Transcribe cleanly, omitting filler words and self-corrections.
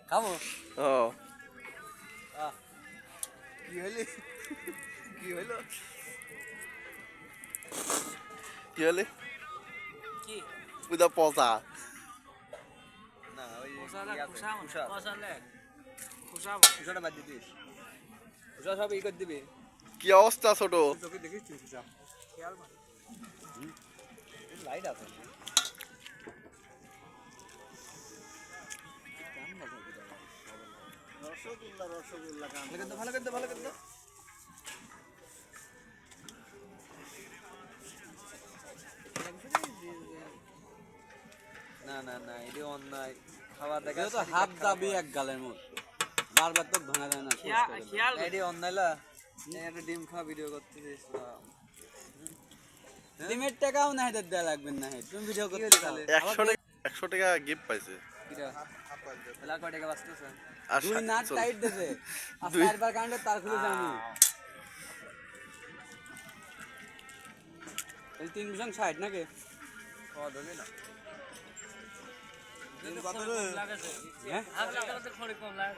খাবো ও কি হইলি কি হইলো কি হলে কি উদা পচা না ওই কোসালে কোসা কুসা কোসালে কোসা কুসাটা বাদ দিস কুসা সব ই করে দিবি কি অবস্থা ছোট তোকে দেখিস তুই কুসা খেয়াল মা লাইট আছে রসগোল্লা ভালো কিন্তু না না না এটা অন্যায় খাওয়া দেখা তো হাফ দাবি এক গালের মত বারবার তো ভাঙা যায় না খেয়াল এটা অন্যায় লা একটা ডিম খাওয়া ভিডিও করতে দিয়েছিলাম ডিমের টাকাও না হেদের দেয়া লাগবে না হে তুমি ভিডিও করতে তাহলে 100 টাকা গিফট পাইছে কিরা এলা কয় টাকা বাঁচতেছে আর দুই নাট টাইট দেছে আর চারবার কাউন্টে তার খুলে জানি এই 360 নাকি খাওয়া ধরলি না লাগে হ্যাঁ হাফ লাগে তো খড়ি কম লাগে